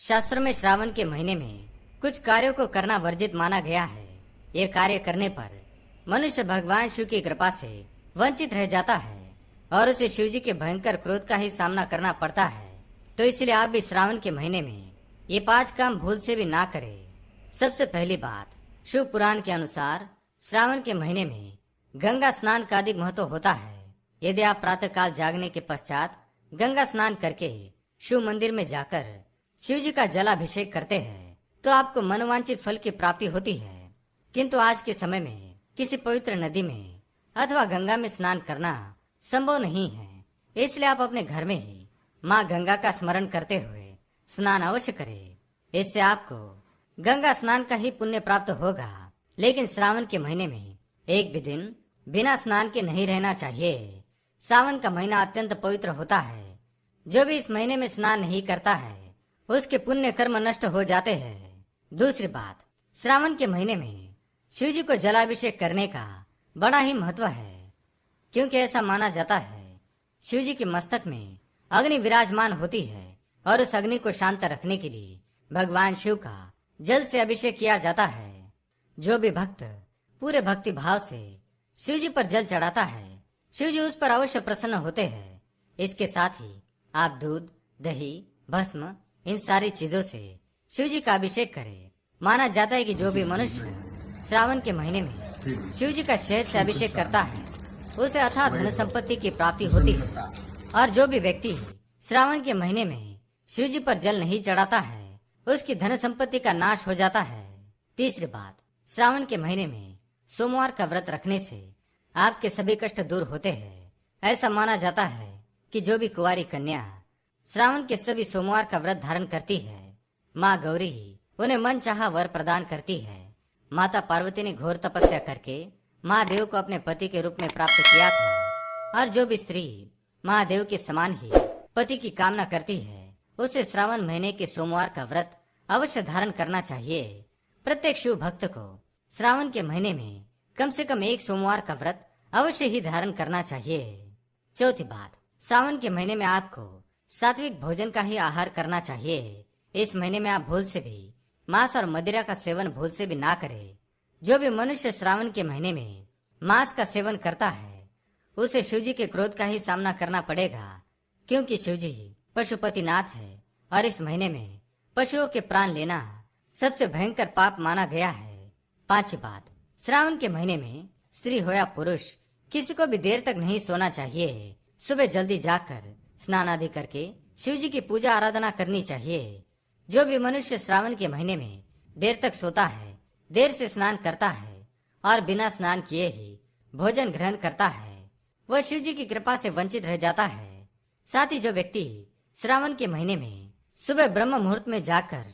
शास्त्रों में श्रावण के महीने में कुछ कार्यों को करना वर्जित माना गया है। ये कार्य करने पर मनुष्य भगवान शिव की कृपा से वंचित रह जाता है और उसे शिव जी के भयंकर क्रोध का ही सामना करना पड़ता है। तो इसलिए आप भी श्रावण के महीने में ये 5 काम भूल से भी ना करें। सबसे पहली बात, शिव पुराण के अनुसार श्रावण के महीने में गंगा स्नान का अधिक महत्व होता है। यदि आप प्रातः काल जागने के पश्चात गंगा स्नान करके शिव मंदिर में जाकर शिव जी का जलाभिषेक करते हैं तो आपको मनोवांछित फल की प्राप्ति होती है। किंतु आज के समय में किसी पवित्र नदी में अथवा गंगा में स्नान करना संभव नहीं है। इसलिए आप अपने घर में ही माँ गंगा का स्मरण करते हुए स्नान अवश्य करें। इससे आपको गंगा स्नान का ही पुण्य प्राप्त होगा। लेकिन श्रावण के महीने में एक भी दिन बिना स्नान के नहीं रहना चाहिए। सावन का महीना अत्यंत पवित्र होता है। जो भी इस महीने में स्नान नहीं करता है उसके पुण्य कर्म नष्ट हो जाते हैं। दूसरी बात, श्रावण के महीने में शिव जी को जलाभिषेक करने का बड़ा ही महत्व है, क्योंकि ऐसा माना जाता है शिव जी के मस्तक में अग्नि विराजमान होती है और उस अग्नि को शांत रखने के लिए भगवान शिव का जल से अभिषेक किया जाता है। जो भी भक्त पूरे भक्ति भाव से शिव जी पर जल चढ़ाता है शिव जी उस पर अवश्य प्रसन्न होते हैं। इसके साथ ही आप दूध, दही, भस्म इन सारी चीजों से शिव जी का अभिषेक करें। माना जाता है कि जो भी मनुष्य श्रावण के महीने में शिव जी का शहद से अभिषेक करता है उसे अथाह धन संपत्ति की प्राप्ति होती है। और जो भी व्यक्ति श्रावण के महीने में शिव जी पर जल नहीं चढ़ाता है उसकी धन संपत्ति का नाश हो जाता है। तीसरी बात, श्रावण के महीने में सोमवार का व्रत रखने से आपके सभी कष्ट दूर होते हैं। ऐसा माना जाता है कि जो भी कुंवारी कन्या श्रावण के सभी सोमवार का व्रत धारण करती है माँ गौरी ही उन्हें मन चाहा वर प्रदान करती है। माता पार्वती ने घोर तपस्या करके महादेव को अपने पति के रूप में प्राप्त किया था। और जो भी स्त्री महादेव के समान ही पति की कामना करती है उसे श्रावण महीने के सोमवार का व्रत अवश्य धारण करना चाहिए। प्रत्येक शिव भक्त को श्रावण के महीने में कम से कम एक सोमवार का व्रत अवश्य ही धारण करना चाहिए। चौथी बात, सावन के महीने में आपको सात्विक भोजन का ही आहार करना चाहिए। इस महीने में आप भूल से भी मांस और मदिरा का सेवन भूल से भी ना करें। जो भी मनुष्य श्रावण के महीने में मांस का सेवन करता है उसे शिव जी के क्रोध का ही सामना करना पड़ेगा, क्योंकि शिव जी पशुपतिनाथ है और इस महीने में पशुओं के प्राण लेना सबसे भयंकर पाप माना गया है। पांचवी बात, श्रावण के महीने में स्त्री हो या पुरुष किसी को भी देर तक नहीं सोना चाहिए। सुबह जल्दी जाकर स्नान आदि करके शिव जी की पूजा आराधना करनी चाहिए। जो भी मनुष्य श्रावण के महीने में देर तक सोता है, देर से स्नान करता है और बिना स्नान किए ही भोजन ग्रहण करता है वह शिव जी की कृपा से वंचित रह जाता है। साथ ही जो व्यक्ति श्रावण के महीने में सुबह ब्रह्म मुहूर्त में जाकर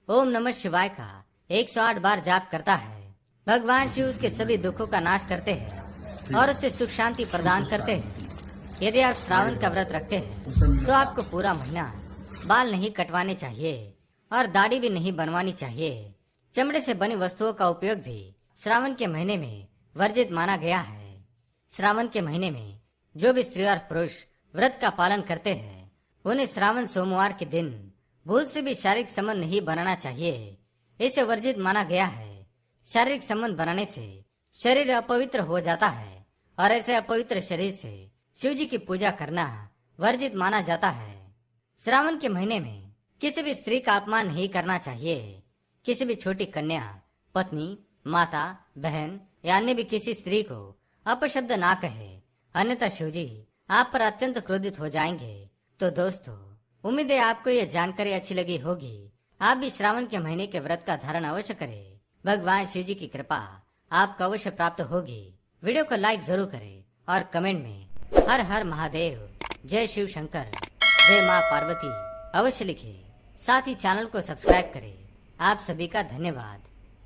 ओम नमः शिवाय का 108 बार जाप करता है भगवान शिव उसके सभी दुखों का नाश करते हैं और उसे सुख शांति प्रदान करते हैं। यदि आप श्रावण का व्रत रखते हैं तो आपको पूरा महीना बाल नहीं कटवाने चाहिए और दाढ़ी भी नहीं बनवानी चाहिए। चमड़े से बनी वस्तुओं का उपयोग भी श्रावण के महीने में वर्जित माना गया है। श्रावण के महीने में जो भी स्त्री और पुरुष व्रत का पालन करते हैं उन्हें श्रावण सोमवार के दिन भूल से भी शारीरिक संबंध नहीं बनाना चाहिए। इसे वर्जित माना गया है। शारीरिक संबंध बनाने से शरीर अपवित्र हो जाता है और ऐसे अपवित्र शरीर से शिव जी की पूजा करना वर्जित माना जाता है। श्रावण के महीने में किसी भी स्त्री का अपमान नहीं करना चाहिए। किसी भी छोटी कन्या, पत्नी, माता, बहन या अन्य भी किसी स्त्री को अपशब्द ना कहे, अन्यथा शिव जी आप पर अत्यंत क्रोधित हो जाएंगे। तो दोस्तों, उम्मीद है आपको यह जानकारी अच्छी लगी होगी। आप भी श्रावण के महीने के व्रत का धारण अवश्य करें। भगवान शिव जी की कृपा आपको अवश्य प्राप्त होगी। वीडियो को लाइक जरूर करें और कमेंट में हर हर महादेव, जय शिव शंकर, जय माँ पार्वती अवश्य लिखें। साथ ही चैनल को सब्सक्राइब करें। आप सभी का धन्यवाद।